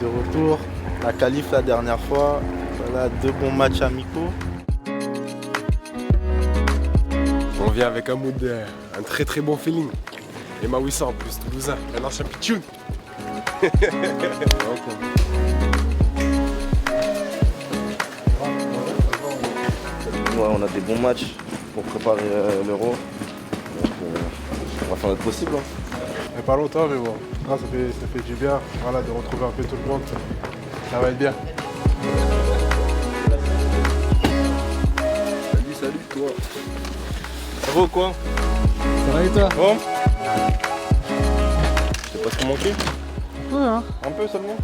de retour. La qualif la dernière fois. Voilà, 2 bons matchs amicaux. On vient avec un mood, un très très bon feeling. Et Mawissa en plus, Toulousain, un ancien pitchoun. Ouais, on a des bons matchs pour préparer l'Euro. Donc on va faire notre possible. Mais pas longtemps, mais bon, non, ça fait du bien, voilà, de retrouver un peu tout le monde. Ça va être bien. Salut toi. Ça va ou quoi? Ça va et toi? Bon. Je t'ai pas trop manqué? Ouais, hein. Un peu seulement.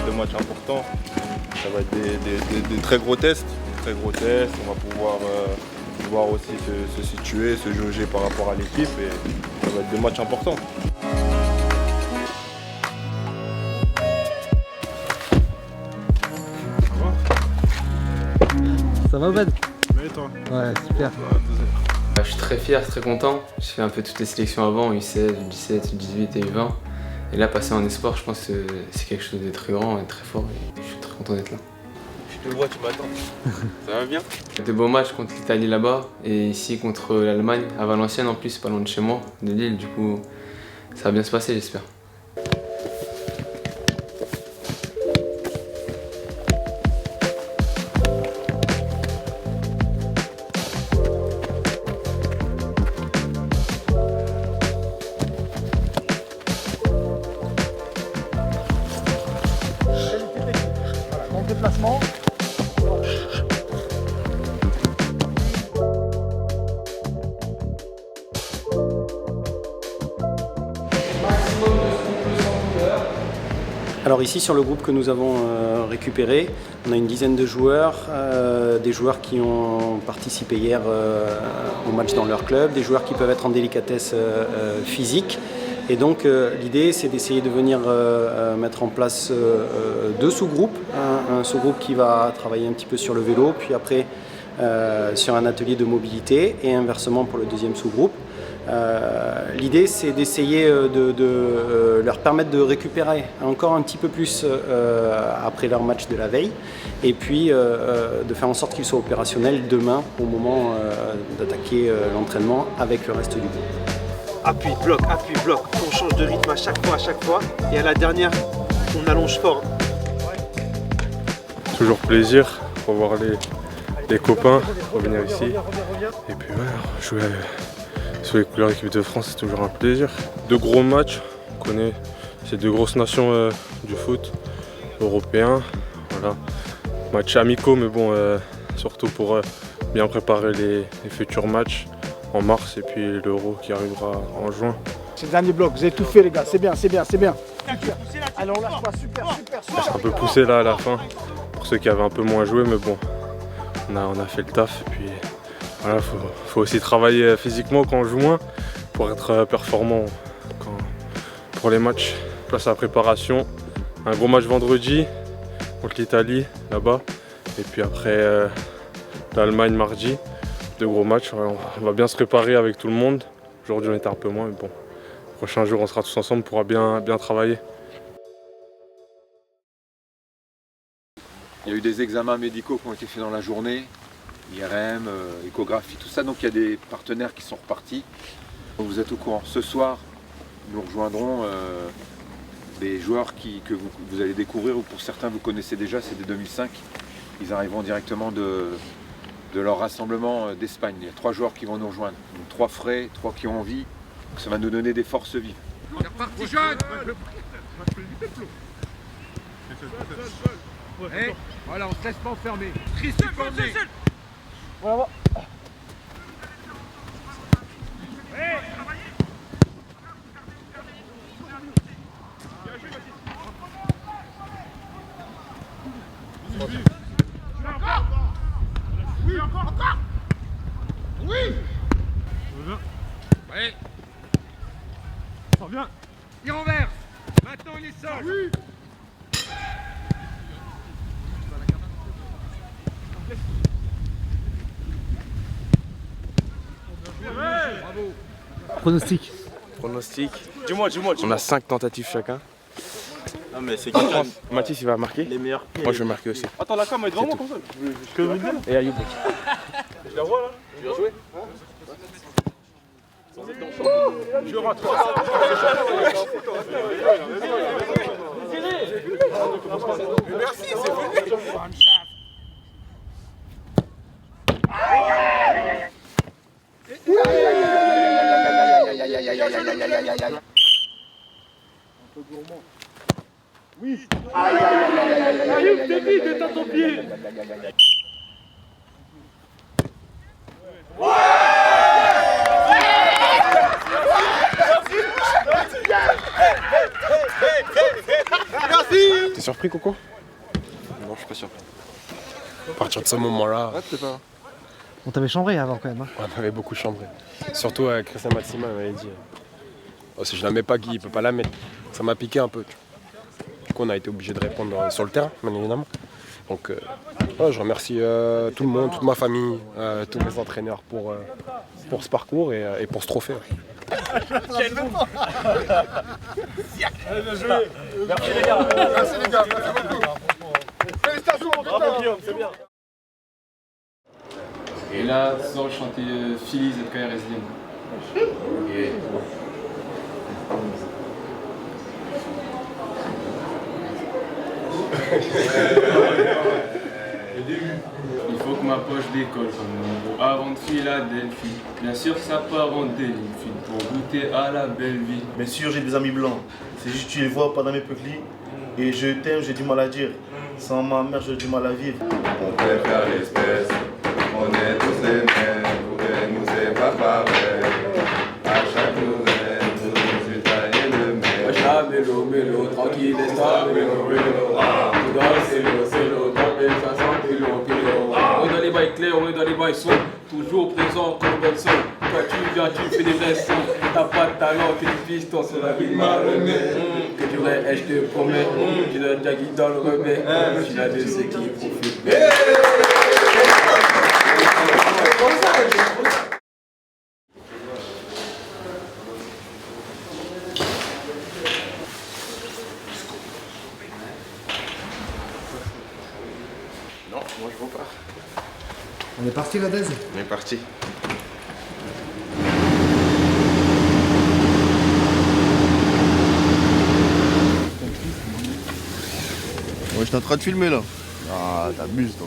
2 matchs importants. Ça va être des très gros tests. Très gros tests. On va pouvoir voir aussi se situer, se jauger par rapport à l'équipe et ça va être des matchs importants. Ça va, Ben? Mais toi? Ouais, super. Je suis très fier, très content. J'ai fait un peu toutes les sélections avant, U16, U17, U18 et U20. Et là, passer en espoir, je pense que c'est quelque chose de très grand et très fort. Et je suis très content d'être là. Je te vois, tu m'attends. Ça va bien? De beaux matchs contre l'Italie là-bas et ici contre l'Allemagne, à Valenciennes en plus, pas loin de chez moi, de Lille. Du coup, ça va bien se passer, j'espère. Bon déplacement. Alors ici sur le groupe que nous avons récupéré, on a une dizaine de joueurs, des joueurs qui ont participé hier au match dans leur club, des joueurs qui peuvent être en délicatesse physique. Et donc l'idée c'est d'essayer de venir mettre en place 2 sous-groupes. Un sous-groupe qui va travailler un petit peu sur le vélo, puis après sur un atelier de mobilité et inversement pour le deuxième sous-groupe. L'idée c'est d'essayer de leur permettre de récupérer encore un petit peu plus après leur match de la veille et puis de faire en sorte qu'ils soient opérationnels demain au moment d'attaquer l'entraînement avec le reste du groupe. Appui, bloc, on change de rythme à chaque fois, et à la dernière, on allonge fort. Toujours plaisir pour voir les copains revenir ici. Et puis ouais, jouer sous les couleurs de l'équipe de France, c'est toujours un plaisir. 2 gros matchs, on connaît ces 2 grosses nations du foot européen. Voilà. Matchs amicaux, mais bon, surtout pour bien préparer les futurs matchs en mars et puis l'Euro qui arrivera en juin. C'est le dernier bloc, vous avez tout fait les gars, c'est bien, c'est bien, c'est bien. Allez, on lâche pas, super. C'est un peu poussé là à la fin pour ceux qui avaient un peu moins joué, mais bon, on a fait le taf et puis voilà, faut aussi travailler physiquement quand on joue moins pour être performant pour les matchs. Place à la préparation, un gros match vendredi contre l'Italie là-bas et puis après l'Allemagne mardi. 2 gros matchs, on va bien se préparer avec tout le monde. Aujourd'hui on était un peu moins, mais bon, le prochain jour on sera tous ensemble, on pourra bien travailler. Il y a eu des examens médicaux qui ont été faits dans la journée, IRM, échographie, tout ça, donc il y a des partenaires qui sont repartis. Donc vous êtes au courant. Ce soir, nous rejoindrons des joueurs que vous allez découvrir, ou pour certains vous connaissez déjà, c'est des 2005. Ils arriveront directement de leur rassemblement d'Espagne. Il y a 3 joueurs qui vont nous rejoindre. Donc 3 frais, 3 qui ont envie. Donc ça va nous donner des forces vives. C'est reparti jeune. Voilà, on se laisse pas enfermer. Christophe, Voilà. Oui, encore. Oui. Ouais. Ça revient. Il renverse. Maintenant il est seul. Oui. Pronostic. Pronostic. Dis-moi. On a 5 tentatives chacun. Non mais c'est Mathis il va marquer. les meilleurs pieds. Moi je vais marquer aussi. Attends, la cam est devant moi comme ça. Je peux vous le dire. Et Ayoub. Je la vois là. Bien joué. Je rentre. Merci, c'est fini. Oui. Ayoub, t'es vite, t'es à ton pied. T'es surpris, Coco? Non, je suis pas surpris. À partir de ce moment-là, On t'avait chambré avant quand même. Hein. on avait beaucoup chambré. Surtout Christian Matsima m'avait dit si je la mets pas, Guy il peut pas la mettre. Ça m'a piqué un peu. Du coup, on a été obligé de répondre sur le terrain, bien évidemment. Donc, je remercie tout le monde, toute ma famille, tous mes entraîneurs pour ce parcours et pour ce trophée. Quel bon. Bien joué. Merci les gars. Merci beaucoup. Félicitations. Bravo Guillaume, c'est bien. Et là, ce soir, je chantais Philly ZKRSDN. Il faut que ma poche décolle comme un avant de Philadelphie. Bien sûr, ça part en délire pour goûter à la belle vie. Bien sûr, j'ai des amis blancs. C'est juste que tu les vois pas dans mes peuplis. Et je t'aime, j'ai du mal à dire. Sans ma mère, j'ai du mal à vivre. On préfère l'espèce, on est tous les mêmes. Pour nous, c'est pas pareil. À chaque nouvelle, nous étaler le même. Wesh mélo, tranquille, laisse-toi, mélo. Tout dans c'est l'eau, tapez 60 kilos. On est dans les bails clairs, on est dans les bails sombres. Toujours présent comme bonne son. Quand tu viens, tu fais des vrais sons. T'as pas de talent, que du piston sur la ville marronée. Que du vrai, je te promets. Tu donnes ta guide dans le remède. Tu l'as de ceux qui profitent. Non, moi je repars. On est parti, Vadez? On est parti. Ouais, j'étais en train de filmer là. Ah, t'abuses toi.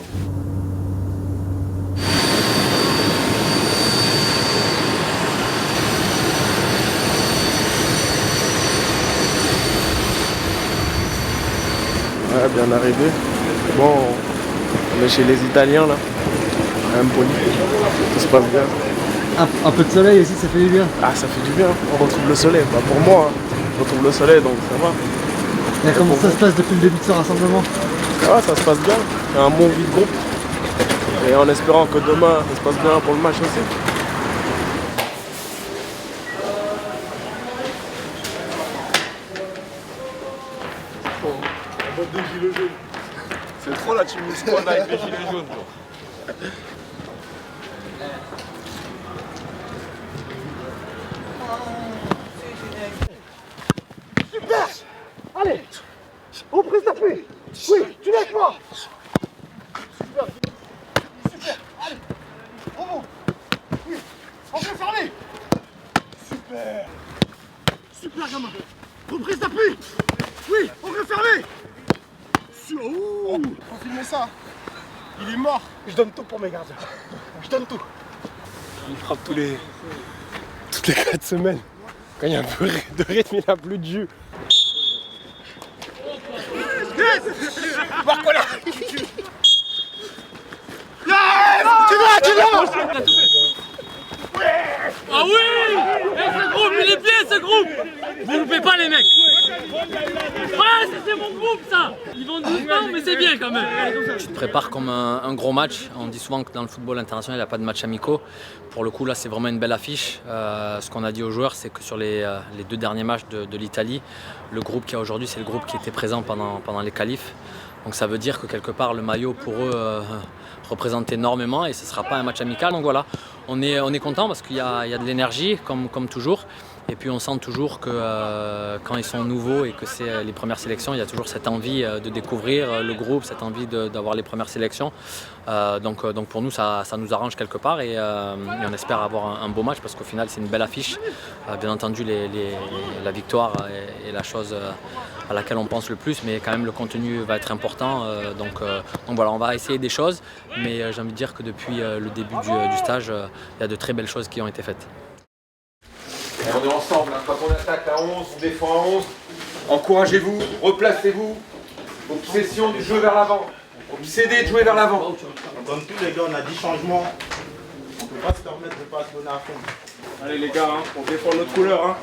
Ouais, bien arrivé. Bon, on est chez les Italiens là. Empoli. Tout se passe bien. Un peu de soleil aussi, ça fait du bien. Ah, ça fait du bien. On retrouve le soleil. Pas pour moi. Hein. On retrouve le soleil donc ça va. Et comment ça se passe depuis le début de ce rassemblement? Ah, ça se passe bien. Il y a un bon vide groupe. Et en espérant que demain ça se passe bien pour le match aussi. En mode des gilets jaunes. C'est trop la team squad avec les gilets jaunes. Super! Allez! On prise d'appui! Oui, tu lèves moi! Super! Super! Allez! Bravo! Oui! On peut fermer! Super! Super, gamin! Reprise d'appui! Oui! On peut fermer! Faut filmer ça! Il est mort! Je donne tout pour mes gardiens! Je donne tout! Il frappe toutes les 4 semaines. Quand il y a un peu de rythme, il n'a plus de jus. Marc-Colin! Tu l'as! Ah oui! Ce groupe, il est bien ce groupe! Vous loupez pas les mecs! Ouais, c'est mon groupe ça! Ils vont doucement, mais c'est bien quand même! Tu te prépares comme un gros match. On dit souvent que dans le football international, il n'y a pas de match amicaux. Pour le coup, là, c'est vraiment une belle affiche. Ce qu'on a dit aux joueurs, c'est que sur les 2 derniers matchs de l'Italie, le groupe qu'il y a aujourd'hui, c'est le groupe qui était présent pendant les qualifs. Donc ça veut dire que quelque part, le maillot pour eux représente énormément et ce ne sera pas un match amical. Donc voilà, on est content parce qu'il y a de l'énergie, comme toujours. Et puis on sent toujours que quand ils sont nouveaux et que c'est les premières sélections, il y a toujours cette envie de découvrir le groupe, cette envie d'avoir les premières sélections. Donc pour nous, ça nous arrange quelque part et on espère avoir un beau match parce qu'au final, c'est une belle affiche. Bien entendu, la victoire est la chose à laquelle on pense le plus, mais quand même le contenu va être important. Donc voilà, on va essayer des choses, mais j'ai envie de dire que depuis le début du stage, il y a de très belles choses qui ont été faites. Et on est ensemble, hein. Quand on attaque à 11, on défend à 11. Encouragez-vous, replacez-vous. Obsession du jeu vers l'avant. Obsédé de jouer vers l'avant. Comme tous les gars, on a 10 changements. On ne peut pas se permettre de ne pas se donner à fond. Allez les gars, hein, on défend notre couleur. Hein.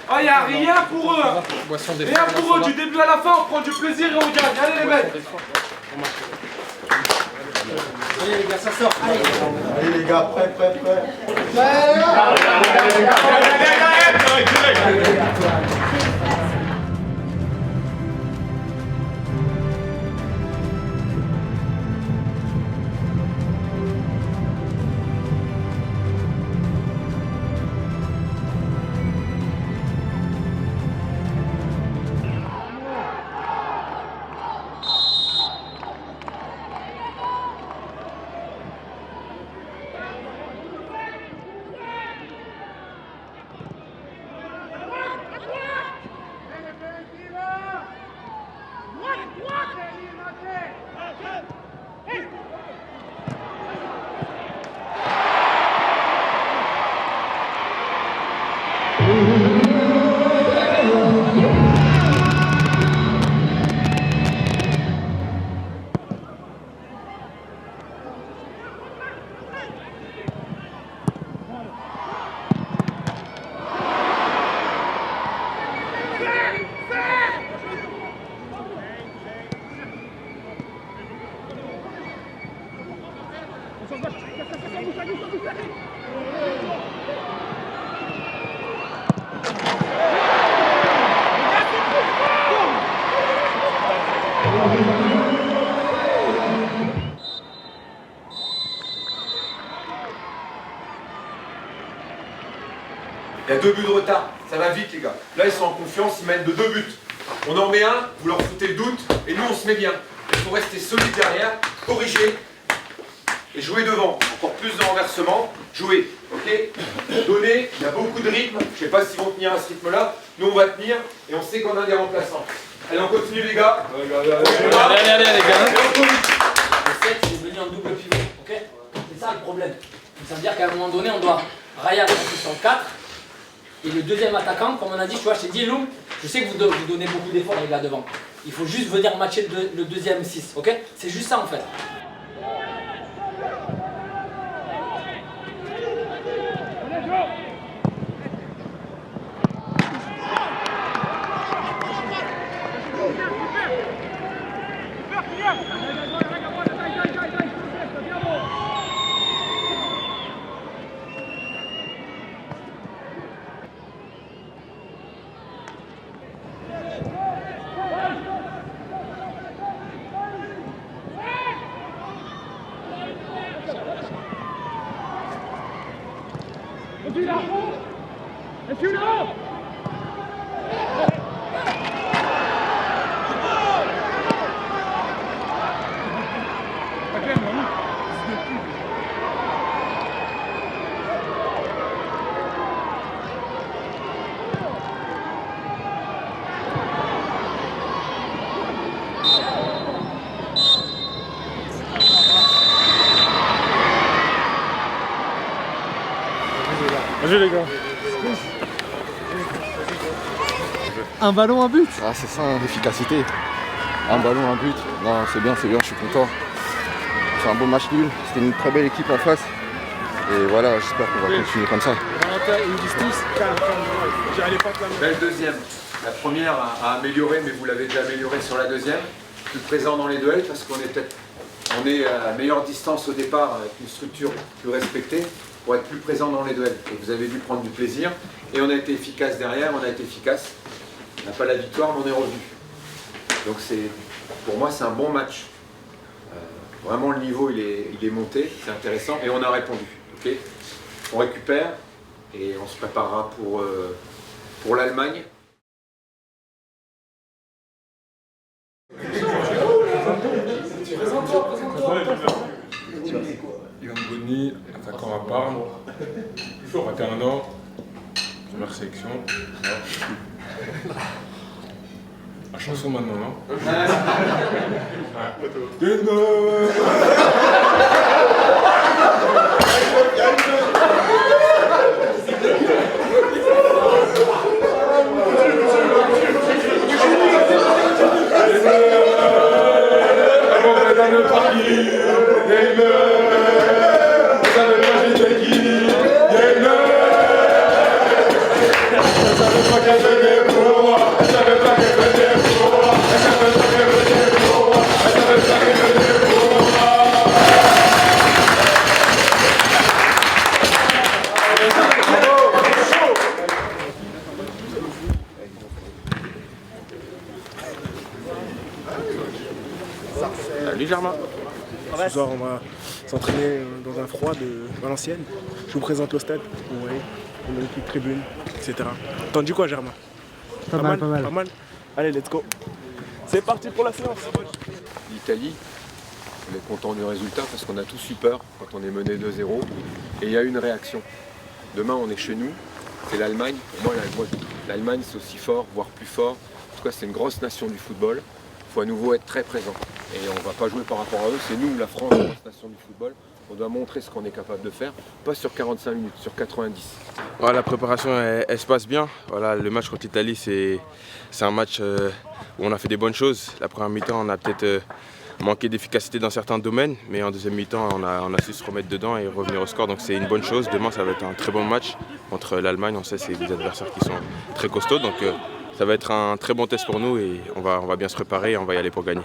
Ah, y a rien pour eux. Hein. Rien pour eux, du début à la fin, on prend du plaisir et on gagne. Allez les mecs. Allez les gars, ça sort. Allez les gars, prêt. Il y a 2 buts de retard, ça va vite les gars. Là ils sont en confiance, ils mènent de 2 buts. On en met un, vous leur foutez le doute, et nous on se met bien. Il faut rester solide derrière, corriger, et jouer devant. Encore plus de renversement, jouer, ok? Donner, il y a beaucoup de rythme, je ne sais pas s'ils vont tenir à ce rythme-là. Nous on va tenir, et on sait qu'on a des remplaçants. Allez on continue les gars. Allez les gars. Le 7 c'est devenu un double pivot, ok? C'est ça le problème. Ça veut dire qu'à un moment donné on doit Ryan sur le 4. Et le deuxième attaquant, comme on a dit, tu vois, je t'ai dit, Loum, je sais que vous donnez beaucoup d'efforts les gars devant. Il faut juste venir matcher le deuxième 6, ok? C'est juste ça en fait. Vas-y les gars. Un ballon, un but. Ah c'est ça l'efficacité. Un ballon, un but. Non c'est bien, je suis content. C'est un beau match nul. C'était une très belle équipe en face. Et voilà, j'espère qu'on va continuer comme ça. Belle deuxième. La première a amélioré, mais vous l'avez déjà amélioré sur la deuxième. Plus présent dans les duels parce qu'on est à meilleure distance au départ avec une structure plus respectée pour être plus présent dans les duels. Et vous avez dû prendre du plaisir. Et on a été efficace derrière, on a été efficace. On n'a pas la victoire, mais on est revenu. Donc pour moi, c'est un bon match. Vraiment, le niveau, il est monté, c'est intéressant. Et on a répondu. Okay, on récupère, et on se préparera pour l'Allemagne. Ivan Boni, attaquant à Parme, 21 ans, première sélection. La chanson maintenant, non? Salut Germain. Ce soir, on va s'entraîner dans un froid de Valenciennes. Je vous présente le stade. Vous voyez, on a une petite tribune, etc. T'en dis quoi, Germain? Pas mal, pas mal. Pas mal. Allez, let's go. C'est parti pour la séance. L'Italie, on est content du résultat parce qu'on a tous eu peur quand on est mené 2-0 et il y a eu une réaction. Demain, on est chez nous, c'est l'Allemagne. Pour moi, l'Allemagne, c'est aussi fort, voire plus fort. En tout cas, c'est une grosse nation du football. Il faut à nouveau être très présent. Et on ne va pas jouer par rapport à eux. C'est nous, la France, la grosse nation du football. On doit montrer ce qu'on est capable de faire, pas sur 45 minutes, sur 90. Ouais, la préparation, elle se passe bien. Voilà, le match contre l'Italie, c'est un match où on a fait des bonnes choses. La première mi-temps, on a peut-être manqué d'efficacité dans certains domaines, mais en deuxième mi-temps, on a su se remettre dedans et revenir au score. Donc c'est une bonne chose. Demain, ça va être un très bon match contre l'Allemagne. On sait que c'est des adversaires qui sont très costauds. Donc ça va être un très bon test pour nous et on va bien se préparer et on va y aller pour gagner.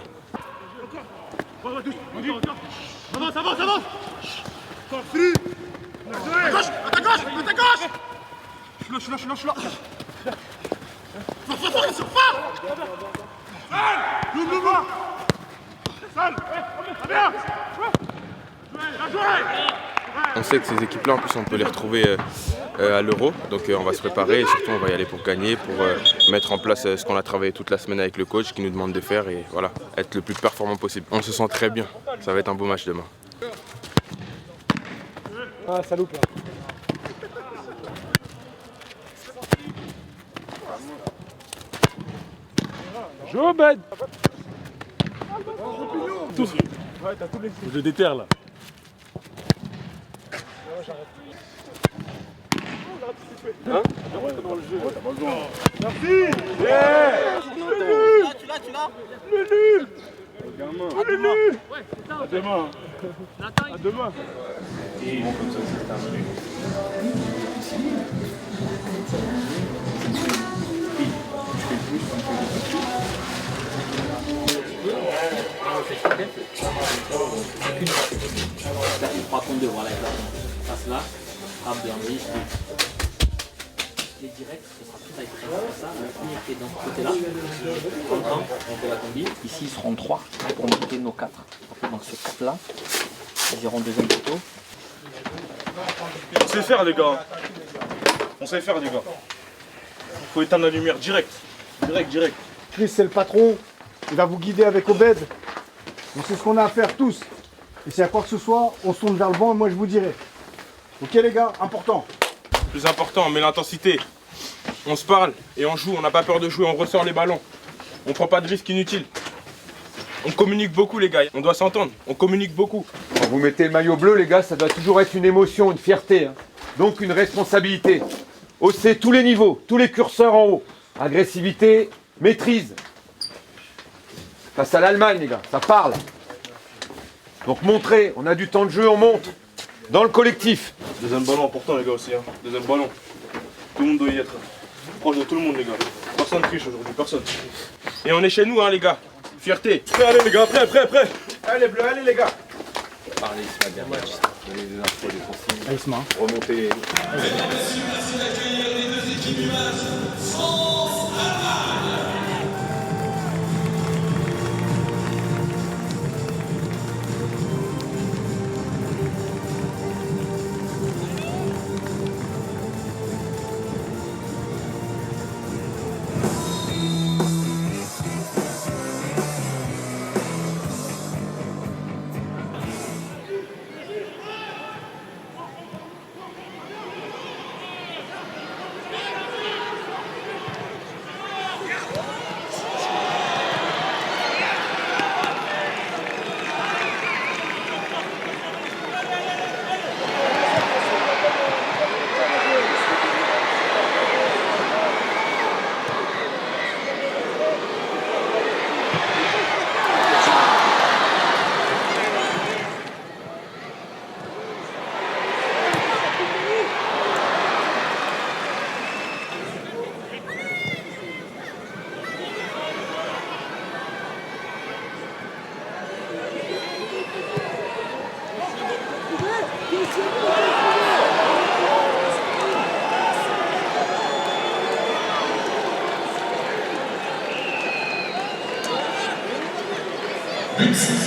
Avance, avance, avance. À gauche, à gauche, à gauche. Je suis là. On sait que ces équipes-là, en plus, on peut les retrouver à l'Euro. Donc on va se préparer et surtout on va y aller pour gagner, pour mettre en place ce qu'on a travaillé toute la semaine avec le coach qui nous demande de faire et voilà, être le plus performant possible. On se sent très bien. Ça va être un beau match demain. Ah, ça loupe là. Joue, Ben. Ouais, t'as tout les... Je déterre là. Hein? Dans le jeu. Merci. Yeah. Tu l'as. Le nul. Le nul. À demain. À demain. Comme ça, c'est terminé. Là, il prend compte de voir la passe là, frappe de Henry. Les directs, ce sera tout avec comme ça. Le premier qui est dans ce côté-là, on fait la combi. Ici, ils seront 3 pour monter nos 4. Donc ces 4-là, ils iront deuxième poteau. On sait faire, les gars. On sait faire, les gars. Faut éteindre la lumière direct. Direct. Chris, c'est le patron. Il va vous guider avec Obed. On sait ce qu'on a à faire tous. Et s'il y a quoi que ce soit, on se tourne vers le banc et moi je vous dirai. Ok les gars, important. Plus important, on met l'intensité. On se parle et on joue, on n'a pas peur de jouer, on ressort les ballons. On prend pas de risques inutiles. On communique beaucoup les gars, on doit s'entendre, on communique beaucoup. Quand vous mettez le maillot bleu les gars, ça doit toujours être une émotion, une fierté. Donc une responsabilité. Hausser tous les niveaux, tous les curseurs en haut. Agressivité, maîtrise. Face à l'Allemagne les gars, ça parle. Donc montrez, on a du temps de jeu, on monte. Dans le collectif. Deuxième ballon important les gars aussi. Deuxième ballon. Tout le monde doit y être. Proche de tout le monde les gars. Personne ne triche aujourd'hui, personne. Et on est chez nous hein les gars. Fierté. Prêt, allez les gars, prêt. Allez bleus, allez les gars. Parlez Isma bien match. Donnez des infos, des consignes. Isma. Remontez.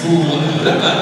Pour la balle.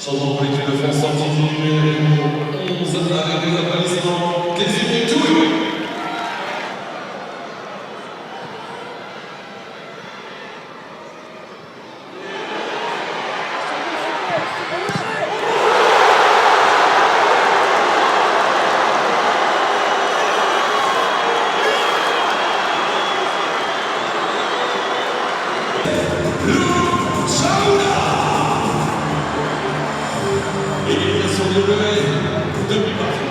Changement pour l'équipe de France, sortie numéro 11 avec des applaudissements. Désiré Toué. Élimination de Levez, demi-partie.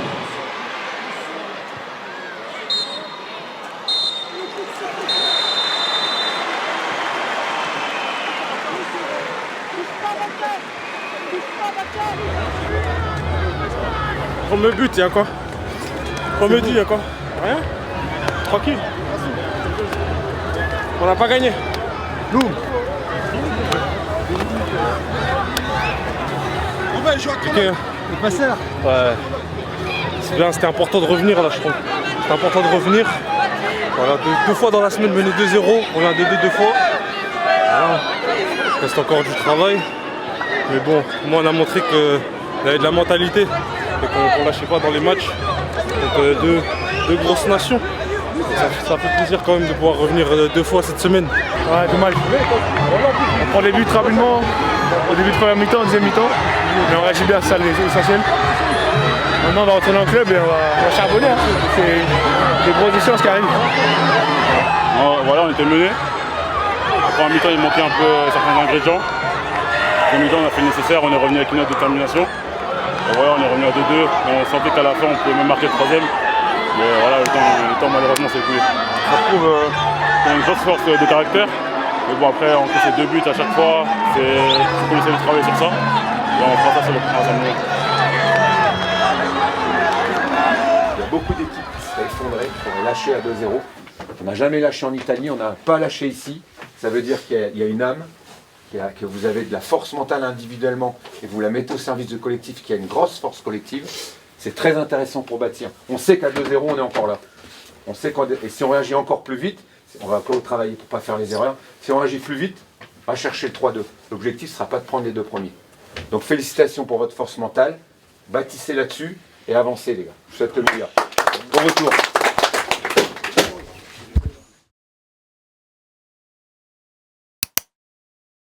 Premier but, il y a quoi? Premier but, il y a quoi? Rien? Tranquille. On n'a pas gagné. Nous. Ok. Le passeur. Ouais. C'est bien, c'était important de revenir là, je trouve. C'était important de revenir. Voilà, deux fois dans la semaine, mener 2-0. On vient de 2 fois. Voilà. Il reste encore du travail. Mais bon, moi on a montré qu'on avait de la mentalité et qu'on ne lâchait pas dans les matchs. Donc deux grosses nations. Ça fait plaisir quand même de pouvoir revenir 2 fois cette semaine. Ouais, dommage. On prend les buts rapidement, au début de première mi-temps, deuxième mi-temps, mais on réagit bien, c'est ça l'essentiel. Maintenant on va retourner dans le club et on va charbonner, hein. C'est des grosses échéances qui arrivent. Voilà, on était menés. En première mi-temps il manquait un peu certains ingrédients. En deuxième mi-temps on a fait le nécessaire, on est revenu avec une autre détermination. Et voilà, on est revenu à 2-2, on sentait qu'à la fin on pouvait même marquer le troisième. Mais voilà, le temps malheureusement s'est écoulé. Ça prouve qu'on a une grosse force de caractère. Mais bon, après, on fait 2 buts à chaque fois. Il faut essayer de travailler sur ça. Et on fera ça sur le premier ensemble. Il y a beaucoup d'équipes qui seraient effondrées, qui auraient lâché à 2-0. On n'a jamais lâché en Italie, on n'a pas lâché ici. Ça veut dire qu'il y a une âme, que vous avez de la force mentale individuellement et vous la mettez au service du collectif, qui a une grosse force collective. C'est très intéressant pour bâtir. On sait qu'à 2-0, on est encore là. On sait et si on réagit encore plus vite, on va encore travailler pour ne pas faire les erreurs. Si on réagit plus vite, on va chercher le 3-2. L'objectif ne sera pas de prendre les 2 premiers. Donc félicitations pour votre force mentale. Bâtissez là-dessus et avancez les gars. Je vous souhaite le meilleur. Bon retour.